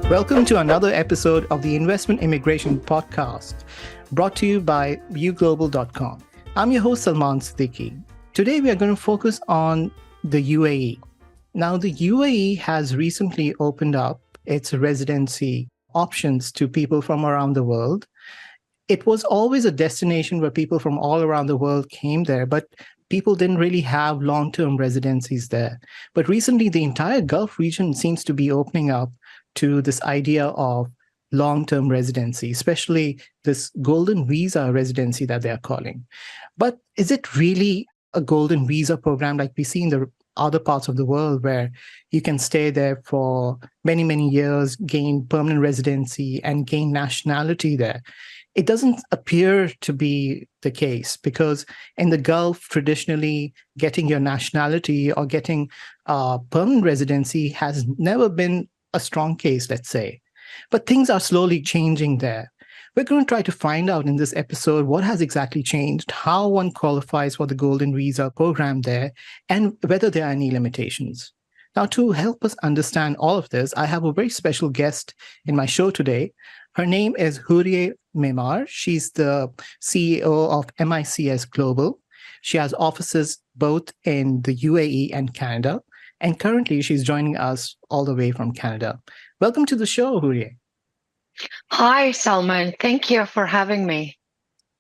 Welcome to another episode of the Investment Immigration Podcast, brought to you by Uglobal.com. I'm your host, Salman Siddiqui. Today, we are going to focus on the UAE. Now, the UAE has recently opened up its residency options to people from around the world. It was always a destination where people from all around the world came there, but people didn't really have long-term residencies there. But recently, the entire Gulf region seems to be opening up to this idea of long-term residency, especially this Golden Visa residency that they're calling. But is it really a Golden Visa program like we see in the other parts of the world where you can stay there for many, many years, gain permanent residency, and gain nationality there? It doesn't appear to be the case because in the Gulf, traditionally, getting your nationality or getting permanent residency has never been a strong case, let's say. But things are slowly changing there. We're going to try to find out in this episode what has exactly changed, how one qualifies for the Golden Visa program there, and whether there are any limitations. Now, to help us understand all of this, I have a very special guest in my show today. Her name is Hourieh Memar. She's the CEO of MICS Global. She has offices both in the UAE and Canada. And currently, she's joining us all the way from Canada. Welcome to the show, Hourieh. Hi, Salman. Thank you for having me.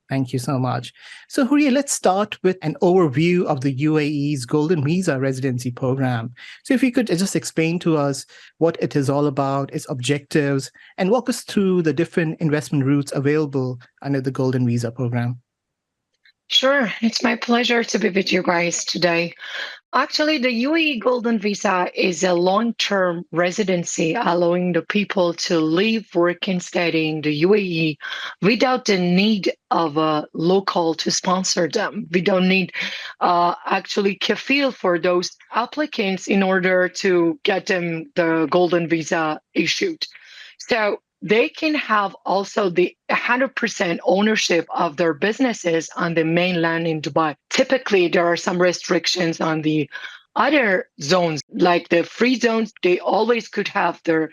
Thank you so much. So, Hourieh, let's start with an overview of the UAE's Golden Visa residency program. So, if you could just explain to us what it is all about, its objectives, and walk us through the different investment routes available under the Golden Visa program. Sure. It's my pleasure to be with you guys today. Actually, the UAE Golden Visa is a long-term residency allowing the people to live, work, and study in the UAE without the need of a local to sponsor them. We don't need actually kafil for those applicants in order to get them the Golden Visa issued. So they can have also the 100% ownership of their businesses on the mainland in Dubai. Typically, there are some restrictions on the other zones, like the free zones. They always could have their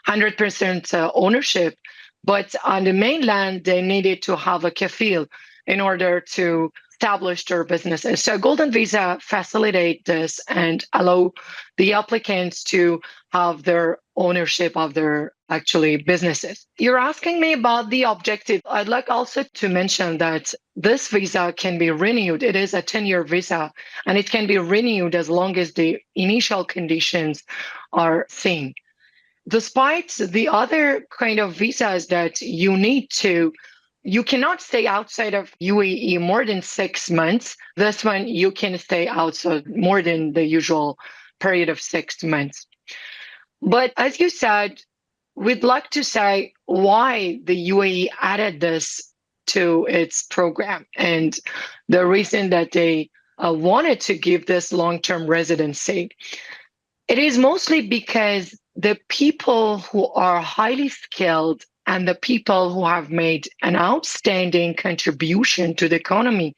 100% ownership. But on the mainland, they needed to have a kafil in order to establish their businesses. So Golden Visa facilitate this and allow the applicants to have their ownership of their actually businesses. You're asking me about the objective. I'd like also to mention that this visa can be renewed. It is a 10-year visa, and it can be renewed as long as the initial conditions are seen. Despite the other kind of visas that you cannot stay outside of UAE more than 6 months. This one, you can stay outside more than the usual period of 6 months. But as you said, we'd like to say why the UAE added this to its program and the reason that they wanted to give this long-term residency. It is mostly because the people who are highly skilled and the people who have made an outstanding contribution to the economy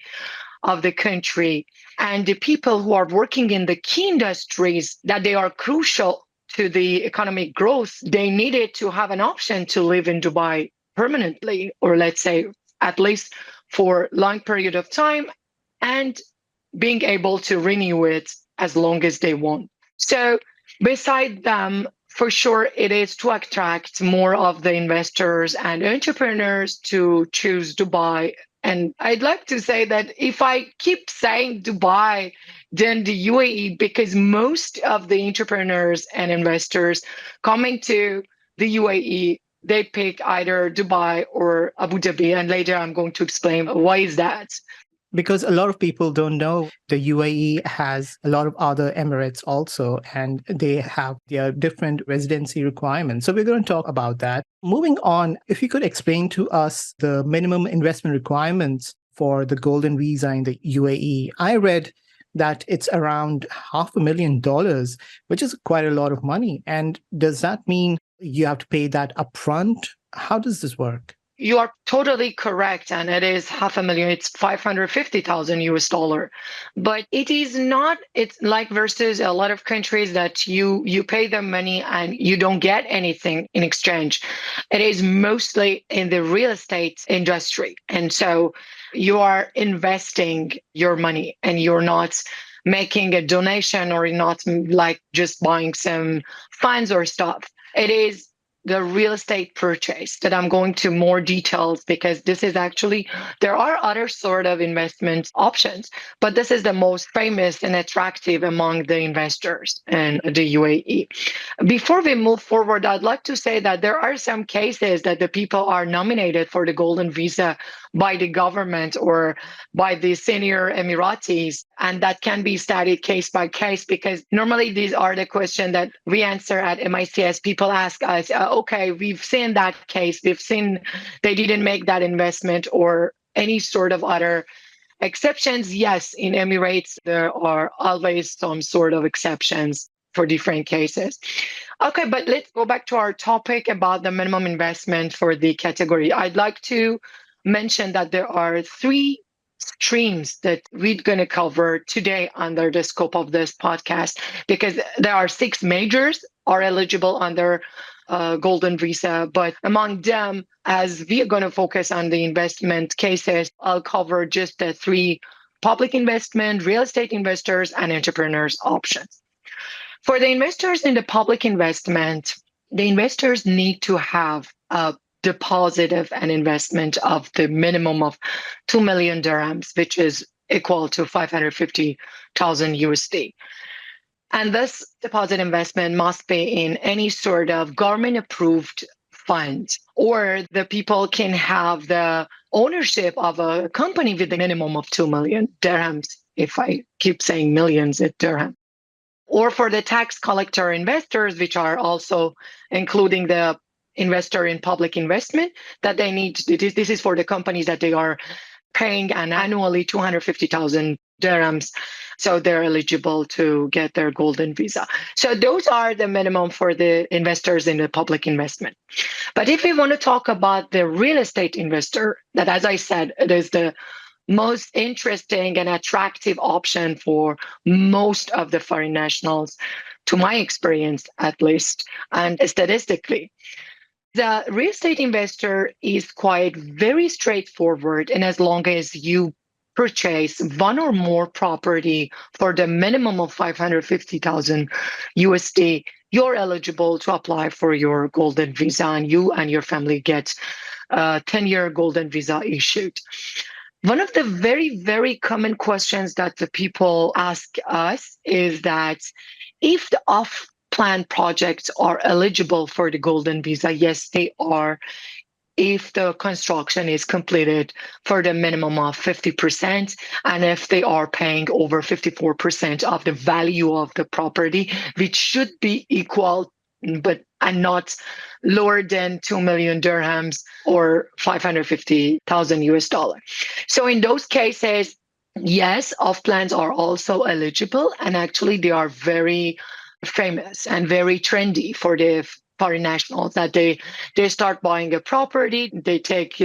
of the country and the people who are working in the key industries that they are crucial to the economic growth, they needed to have an option to live in Dubai permanently, or let's say at least for a long period of time, and being able to renew it as long as they want. So beside them, for sure, it is to attract more of the investors and entrepreneurs to choose Dubai. And I'd like to say that if I keep saying Dubai, then the UAE, because most of the entrepreneurs and investors coming to the UAE, they pick either Dubai or Abu Dhabi. And later I'm going to explain why is that. Because a lot of people don't know the UAE has a lot of other emirates also, and they have their different residency requirements. So we're going to talk about that. Moving on, if you could explain to us the minimum investment requirements for the Golden Visa in the UAE. I read that it's around $500,000, which is quite a lot of money. And does that mean you have to pay that upfront? How does this work? You are totally correct, and it is half a million. It's 550,000 US dollar, but it is not. It's like versus a lot of countries that you pay them money and you don't get anything in exchange. It is mostly in the real estate industry, and so you are investing your money, and you're not making a donation, or you're not like just buying some funds or stuff. It is the real estate purchase that I'm going to more details, because this is actually, there are other sort of investment options, but this is the most famous and attractive among the investors in the UAE. Before we move forward, I'd like to say that there are some cases that the people are nominated for the Golden Visa by the government or by the senior Emiratis, and that can be studied case by case, because normally these are the questions that we answer at MICS. People ask us, okay, we've seen that case, we've seen they didn't make that investment, or any sort of other exceptions. Yes, in Emirates, there are always some sort of exceptions for different cases. Okay, but let's go back to our topic about the minimum investment for the category. I'd like to mention that there are three streams that we're going to cover today under the scope of this podcast, because there are six majors are eligible under Golden Visa. But among them, as we are going to focus on the investment cases, I'll cover just the three: public investment, real estate investors, and entrepreneurs options. For the investors in the public investment, the investors need to have a deposit of an investment of the minimum of 2 million dirhams, which is equal to 550,000 USD. And this deposit investment must be in any sort of government approved fund, or the people can have the ownership of a company with a minimum of 2 million dirhams. If I keep saying millions, it's dirham. Or for the tax collector investors, which are also including the investor in public investment, that they need, this is for the companies that they are paying an annually 250,000 dirhams. So they're eligible to get their golden visa. So those are the minimum for the investors in the public investment. But if we want to talk about the real estate investor, that, as I said, it is the most interesting and attractive option for most of the foreign nationals, to my experience at least, and statistically. The real estate investor is quite very straightforward, and as long as you purchase one or more property for the minimum of 550,000 USD, you're eligible to apply for your golden visa, and you and your family get a 10-year golden visa issued. One of the very, very common questions that the people ask us is that if the off-plan projects are eligible for the golden visa, yes, they are, if the construction is completed for the minimum of 50%, and if they are paying over 54% of the value of the property, which should be equal but and not lower than 2 million dirhams or 550,000 US dollar. So in those cases, yes, off plans are also eligible, and actually they are very famous and very trendy for the foreign nationals, that they start buying a property, they take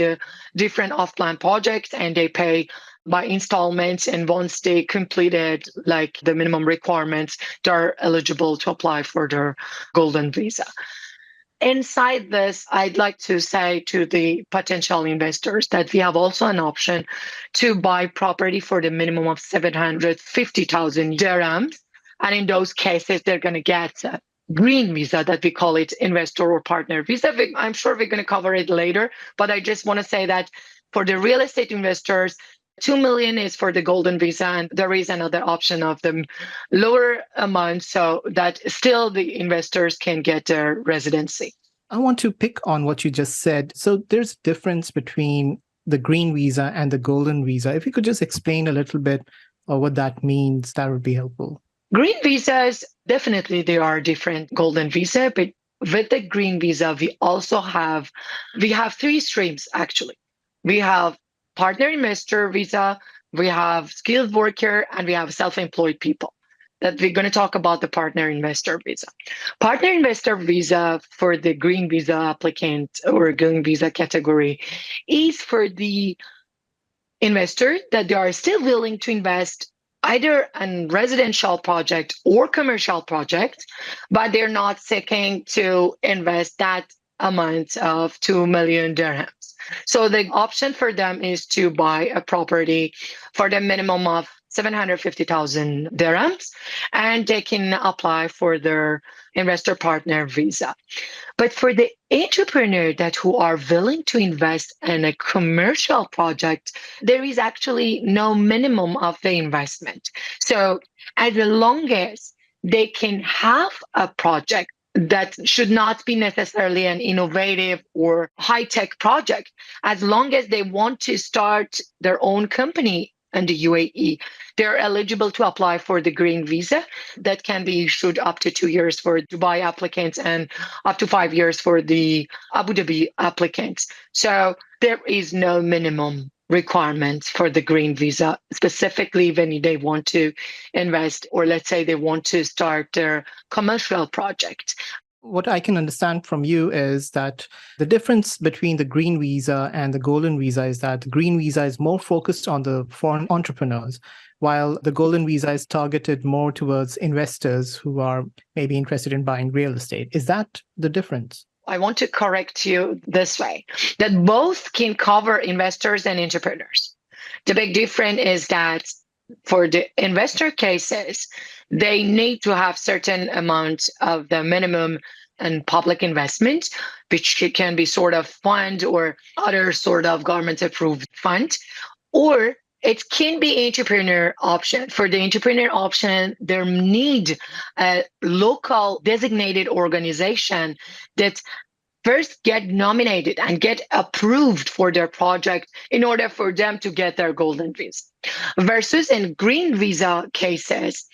different off-plan projects, and they pay by installments, and once they completed like the minimum requirements, they're eligible to apply for their golden visa. Inside this, I'd like to say to the potential investors that we have also an option to buy property for the minimum of 750,000 dirhams. And in those cases, they're going to get a green visa, that we call it investor or partner visa. I'm sure we're going to cover it later, but I just want to say that for the real estate investors, 2 million is for the golden visa, and there is another option of the lower amount, so that still the investors can get their residency. I want to pick on what you just said. So there's a difference between the green visa and the golden visa. If you could just explain a little bit what that means, that would be helpful. Green visas, definitely they are different golden visa, but with the green visa, we have three streams actually. We have partner investor visa, we have skilled worker, and we have self-employed people. that we're going to talk about the partner investor visa. Partner investor visa for the green visa applicant or green visa category is for the investor that they are still willing to invest either in residential project or commercial project, but they're not seeking to invest that amount of 2 million dirhams. So the option for them is to buy a property for the minimum of 750,000 dirhams, and they can apply for their investor partner visa. But for the entrepreneur that who are willing to invest in a commercial project, there is actually no minimum of the investment. So as long as they can have a project that should not be necessarily an innovative or high-tech project, as long as they want to start their own company in the UAE, they're eligible to apply for the green visa that can be issued up to 2 years for Dubai applicants and up to 5 years for the Abu Dhabi applicants. So there is no minimum requirement for the green visa, specifically when they want to invest, or let's say they want to start their commercial project. What I can understand from you is that the difference between the green visa and the golden visa is that the green visa is more focused on the foreign entrepreneurs, while the golden visa is targeted more towards investors who are maybe interested in buying real estate. Is that the difference? I want to correct you this way, that both can cover investors and entrepreneurs. The big difference is that for the investor cases, they need to have certain amount of the minimum and public investment, which can be sort of fund or other sort of government approved fund, or it can be entrepreneur option. For the entrepreneur option, there need a local designated organization that first get nominated and get approved for their project in order for them to get their golden visa. Versus in green visa cases,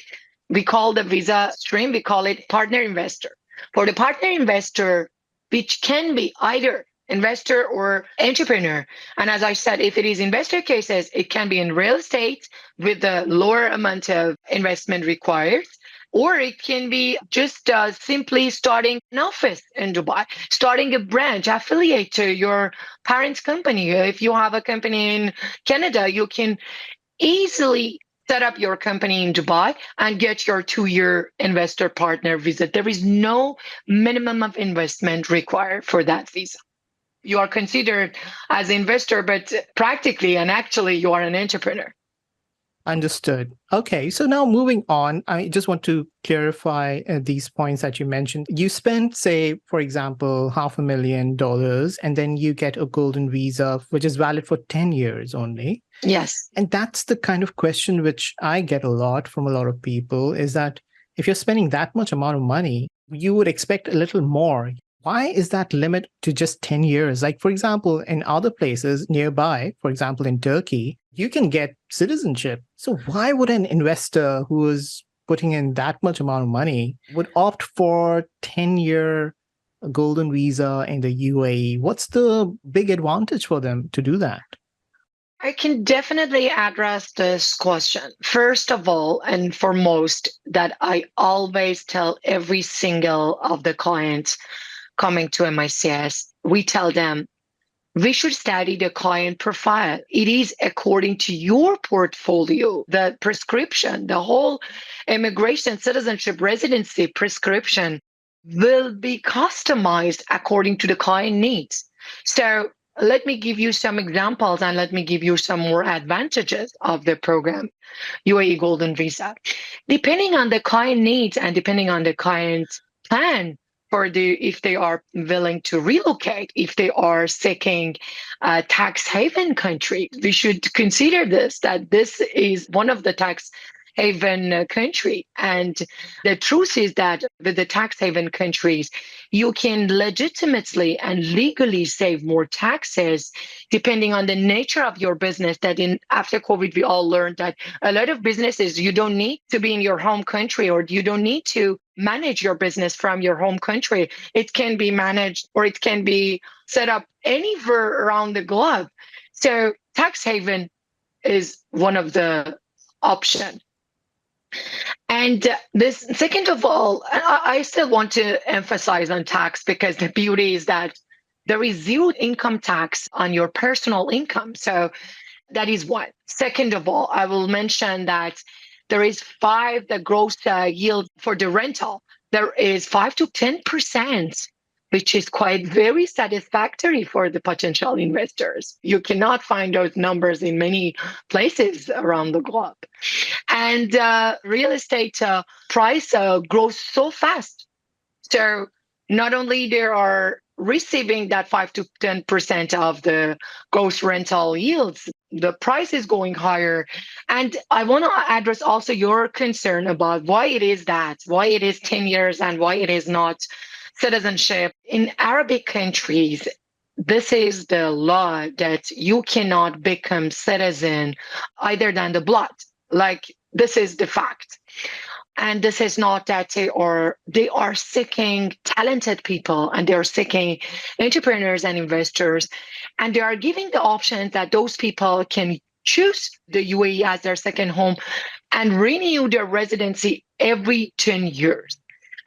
we call the visa stream, we call it partner investor. For the partner investor, which can be either investor or entrepreneur. And as I said, if it is investor cases, it can be in real estate with a lower amount of investment required, or it can be just simply starting an office in Dubai, starting a branch affiliate to your parent's company. If you have a company in Canada, you can easily set up your company in Dubai and get your 2-year investor partner visa. There is no minimum of investment required for that visa. You are considered as an investor, but practically and actually you are an entrepreneur. Understood. Okay, so now moving on, I just want to clarify these points that you mentioned. You spend, say, for example, $500,000, and then you get a golden visa, which is valid for 10 years only. Yes. And that's the kind of question which I get a lot from a lot of people, is that if you're spending that much amount of money, you would expect a little more. Why is that limit to just 10 years? Like, for example, in other places nearby, for example, in Turkey, you can get citizenship. So why would an investor who is putting in that much amount of money would opt for 10-year golden visa in the UAE? What's the big advantage for them to do that? I can definitely address this question. First of all, and foremost, that I always tell every single of the clients coming to MICS, we tell them, we should study the client profile. It is according to your portfolio, the prescription, the whole immigration, citizenship, residency prescription will be customized according to the client needs. So let me give you some examples and let me give you some more advantages of the program, UAE Golden Visa. Depending on the client needs and depending on the client's plan, for if they are willing to relocate, if they are seeking a tax haven country, we should consider this, that this is one of the tax haven country. And the truth is that with the tax haven countries, you can legitimately and legally save more taxes depending on the nature of your business. That in after COVID, we all learned that a lot of businesses, you don't need to be in your home country, or you don't need to manage your business from your home country. It can be managed or it can be set up anywhere around the globe. So tax haven is one of the options. And this, second of all, I still want to emphasize on tax because the beauty is that there is zero income tax on your personal income. So that is one. Second of all, I will mention that there is the gross yield for the rental. There is 5 to 10%, which is quite very satisfactory for the potential investors. You cannot find those numbers in many places around the globe. And real estate price grows so fast. So not only they are receiving that 5 to 10% of the gross rental yields, the price is going higher. And I want to address also your concern about why it is 10 years and why it is not citizenship. In Arabic countries, this is the law that you cannot become citizen either than the blood. Like this is the fact. And this is not that they are seeking talented people and they are seeking entrepreneurs and investors. And they are giving the option that those people can choose the UAE as their second home and renew their residency every 10 years.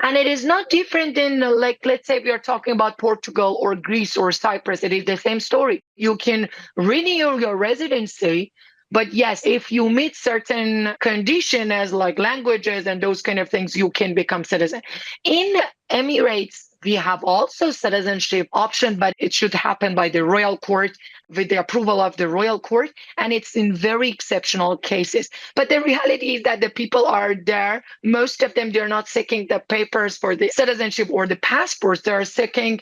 And it is not different than, like, let's say we are talking about Portugal or Greece or Cyprus. It is the same story. You can renew your residency, but yes, if you meet certain condition as like languages and those kind of things, you can become citizen. In Emirates, we have also citizenship option, but it should happen by the royal court with the approval of the royal court. And it's in very exceptional cases. But the reality is that the people are there. Most of them, they're not seeking the papers for the citizenship or the passports. They're seeking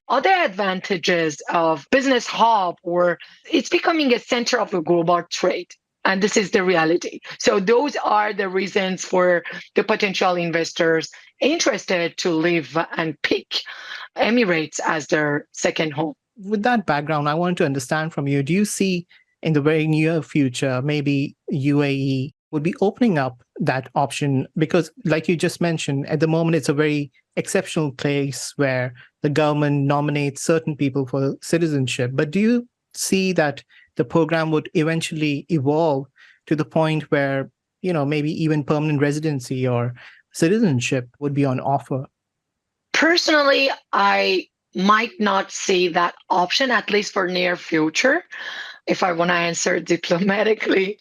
other advantages of business hub, or it's becoming a center of a global trade. And this is the reality. So those are the reasons for the potential investors interested to live and pick Emirates as their second home. With that background, I want to understand from you, do you see in the very near future, maybe UAE would be opening up that option? Because like you just mentioned, at the moment, it's a very exceptional case where the government nominates certain people for citizenship. But do you see that the program would eventually evolve to the point where, maybe even permanent residency or citizenship would be on offer? Personally, I might not see that option, at least for near future, if I want to answer diplomatically.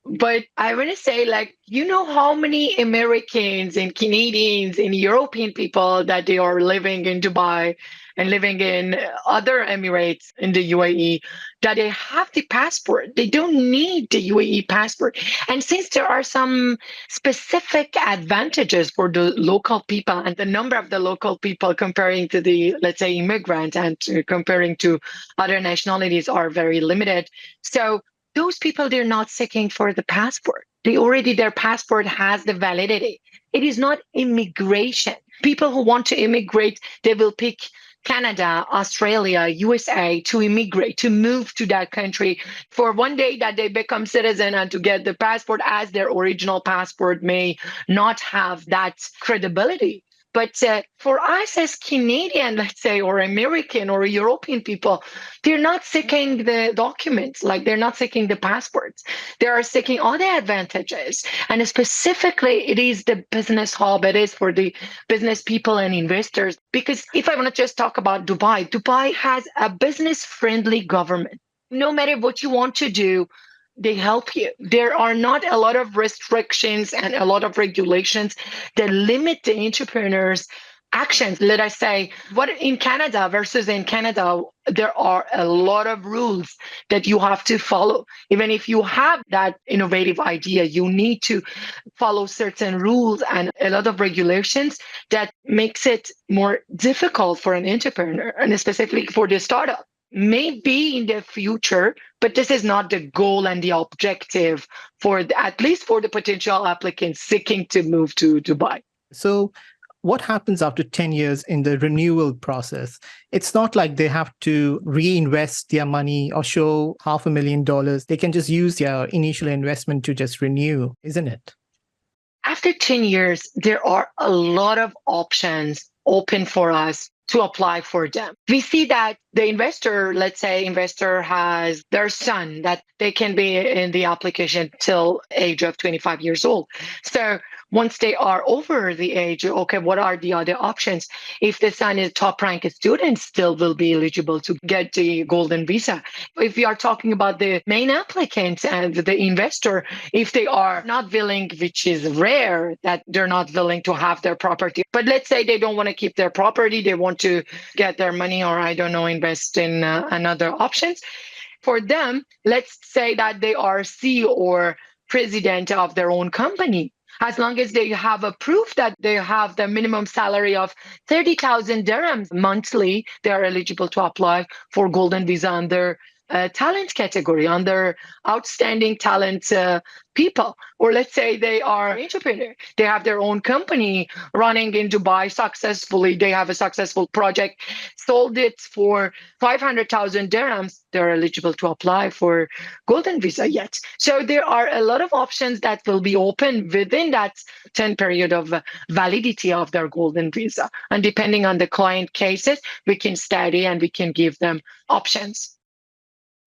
But I want to say, like, you know how many Americans and Canadians and European people that they are living in Dubai and living in other Emirates in the UAE, that they have the passport. They don't need the UAE passport. And since there are some specific advantages for the local people and the number of the local people comparing to the, let's say, immigrant and comparing to other nationalities are very limited. So those people, they're not seeking for the passport. Their passport has the validity. It is not immigration. People who want to immigrate, they will pick Canada, Australia, USA to immigrate, to move to that country for one day that they become citizen and to get the passport, as their original passport may not have that credibility. But for us as Canadian, let's say, or American or European people, they're not seeking the documents, like they're not seeking the passports. They are seeking all the advantages. And specifically, it is the business hub. It is for the business people and investors. Because if I want to just talk about Dubai, Dubai has a business-friendly government. No matter what you want to do, they help you. There are not a lot of restrictions and a lot of regulations that limit the entrepreneurs' actions. Let us say, what in Canada versus in Canada, there are a lot of rules that you have to follow. Even if you have that innovative idea, you need to follow certain rules and a lot of regulations that makes it more difficult for an entrepreneur, and specifically for the startup. Maybe in the future, but this is not the goal and the objective for at least for the potential applicants seeking to move to Dubai. So what happens after 10 years in the renewal process? It's not like they have to reinvest their money or show $500,000. They can just use their initial investment to just renew, isn't it? After 10 years, there are a lot of options open for us. to apply for them. We see that the investor, let's say investor has their son that they can be in the application till age of 25 years old. So once they are over the age, okay, what are the other options? If the son is top ranked student, still will be eligible to get the golden visa. If we are talking about the main applicant and the investor, if they are not willing, which is rare that they're not willing to have their property, but let's say they don't want to keep their property, they want to get their money or I don't know, invest in another options. For them, let's say that they are CEO or president of their own company. As long as they have a proof that they have the minimum salary of 30,000 dirhams monthly, they are eligible to apply for golden visa under talent category, under outstanding talent people. Or let's say they are entrepreneur. They have their own company running in Dubai successfully. They have a successful project, sold it for 500,000 dirhams. They're eligible to apply for golden visa yet. So there are a lot of options that will be open within that 10 period of validity of their golden visa. And depending on the client cases, we can study and we can give them options.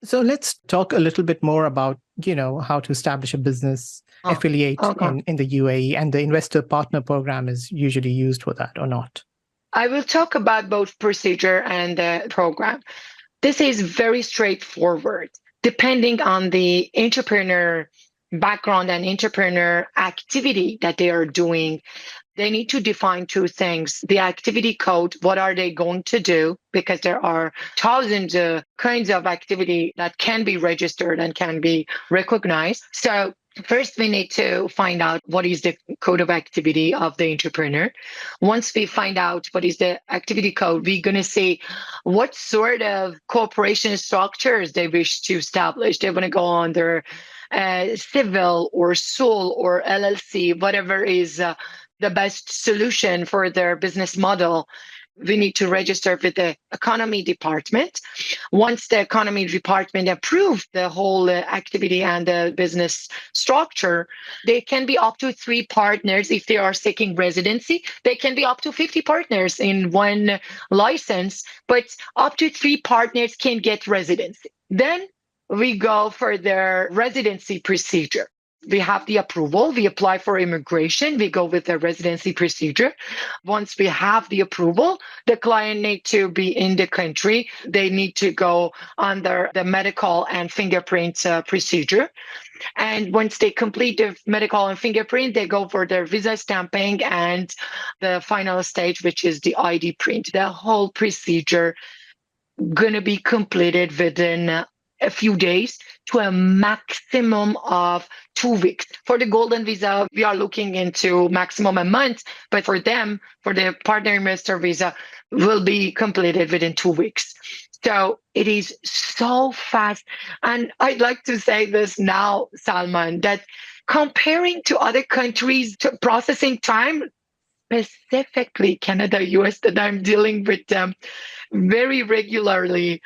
So let's talk a little bit more about, how to establish a business affiliate okay. in the UAE, and the investor partner program is usually used for that or not. I will talk about both procedure and the program. This is very straightforward. Depending on the entrepreneur background and entrepreneur activity that they are doing, they need to define two things. The activity code, what are they going to do? Because there are thousands of kinds of activity that can be registered and can be recognized. So first, we need to find out what is the code of activity of the entrepreneur. Once we find out what is the activity code, we're going to see what sort of cooperation structures they wish to establish. They want to go under civil or sole or LLC, whatever is the best solution for their business model. We need to register with the economy department. Once the economy department approves the whole activity and the business structure, they can be up to 3 partners. If they are seeking residency, they can be up to 50 partners in one license, but up to 3 partners can get residency. Then we go for their residency procedure. We have the approval, we apply for immigration, we go with the residency procedure. Once we have the approval, the client need to be in the country. They need to go under the medical and fingerprint procedure. And once they complete the medical and fingerprint, they go for their visa stamping and the final stage, which is the ID print. The whole procedure going to be completed within a few days to a maximum of 2 weeks. For the golden visa, we are looking into maximum a month, but for them, for the partner investor visa, will be completed within 2 weeks. So it is so fast. And I'd like to say this now, Salman, that comparing to other countries, to processing time, specifically Canada, US, that I'm dealing with them very regularly,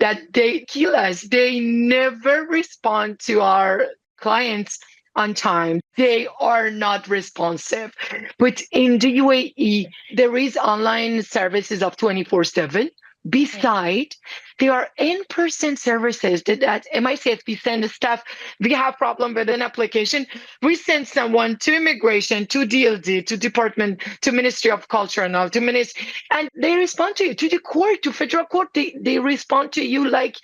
that they kill us. They never respond to our clients on time. They are not responsive. But in the UAE, there is online services of 24/7. Beside, there are in-person services that at MICS, we send the staff, we have problem with an application. We send someone to immigration, to DLD, to department, to Ministry of Culture and all, to ministry, and they respond to you, to the court, to federal court. They respond to you like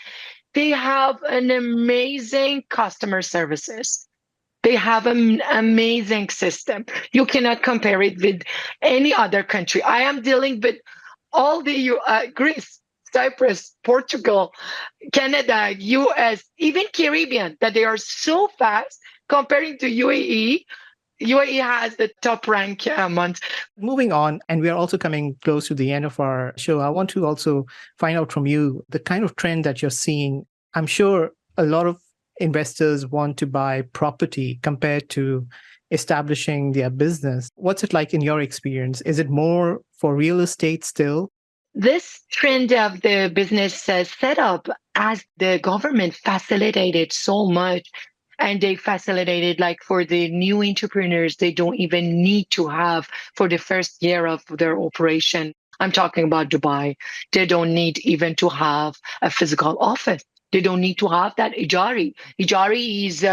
they have an amazing customer services. They have an amazing system. You cannot compare it with any other country. I am dealing with all the Greece, Cyprus, Portugal, Canada, US, even Caribbean, that they are so fast comparing to UAE. UAE has the top rank month. Moving on, and we are also coming close to the end of our show. I want to also find out from you the kind of trend that you're seeing. I'm sure a lot of investors want to buy property compared to establishing their business. What's it like in your experience? Is it more for real estate still? This trend of the business setup, as the government facilitated so much, and they facilitated like for the new entrepreneurs, they don't even need to have for the first year of their operation I'm talking about Dubai. They don't need even to have a physical office. They don't need to have that ijari. Ijari is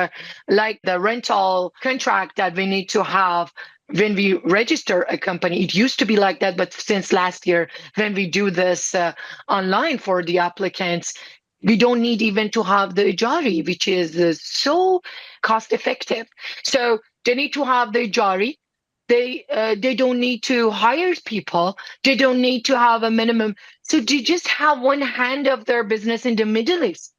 like the rental contract that we need to have when we register a company. It used to be like that, but since last year, when we do this online for the applicants, we don't need even to have the ijari, which is so cost effective. So they need to have the ijari. They don't need to hire people. They don't need to have a minimum. So they just have one hand of their business in the Middle East.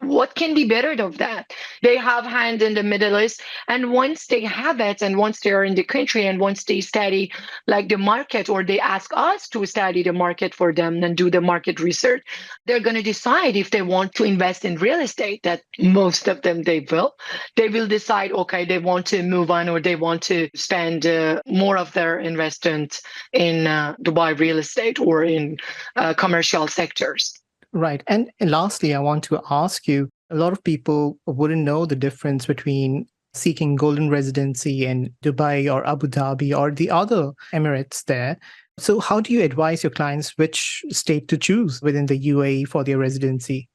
What can be better of that? They have hand in the Middle East, and once they have it, and once they are in the country, and once they study like the market, or they ask us to study the market for them and do the market research, they're going to decide if they want to invest in real estate. That most of them they will decide, okay, they want to move on, or they want to spend more of their investment in Dubai real estate or in commercial sectors. Right. And lastly, I want to ask you, a lot of people wouldn't know the difference between seeking golden residency in Dubai or Abu Dhabi or the other Emirates there. So how do you advise your clients which state to choose within the UAE for their residency?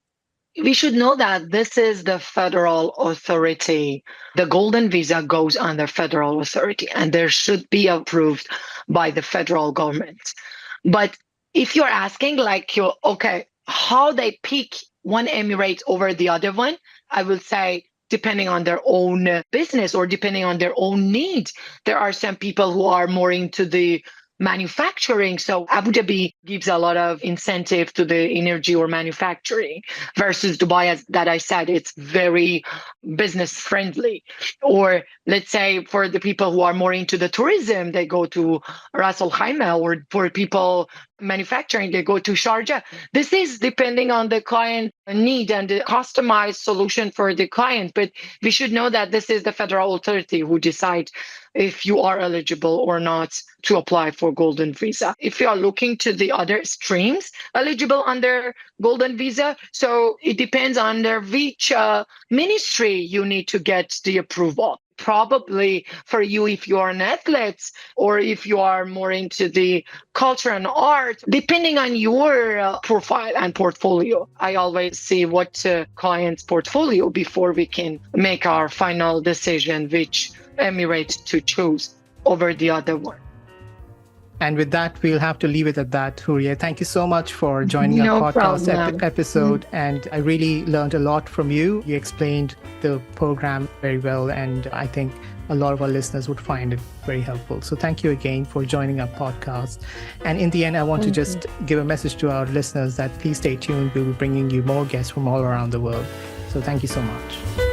We should know that this is the federal authority. The Golden Visa goes under federal authority, and there should be approved by the federal government. But if you're asking, like, okay, how they pick one emirate over the other one, I will say depending on their own business or depending on their own needs. There are some people who are more into the manufacturing. So Abu Dhabi gives a lot of incentive to the energy or manufacturing versus Dubai, as that I said, it's very business friendly. Or let's say for the people who are more into the tourism, they go to Ras Al Khaimah, or for people manufacturing, they go to Sharjah. This is depending on the client need and the customized solution for the client. But we should know that this is the federal authority who decides if you are eligible or not to apply for Golden Visa. If you are looking to the other streams eligible under Golden Visa, so it depends on which ministry you need to get the approval. Probably for you, if you are an athlete or if you are more into the culture and art, depending on your profile and portfolio. I always see what client's portfolio before we can make our final decision which emirate to choose over the other one. And with that, we'll have to leave it at that, Hourieh. Thank you so much for joining our podcast episode. And I really learned a lot from you. You explained the program very well. And I think a lot of our listeners would find it very helpful. So thank you again for joining our podcast. And in the end, I want to just give a message to our listeners that please stay tuned. We'll be bringing you more guests from all around the world. So thank you so much.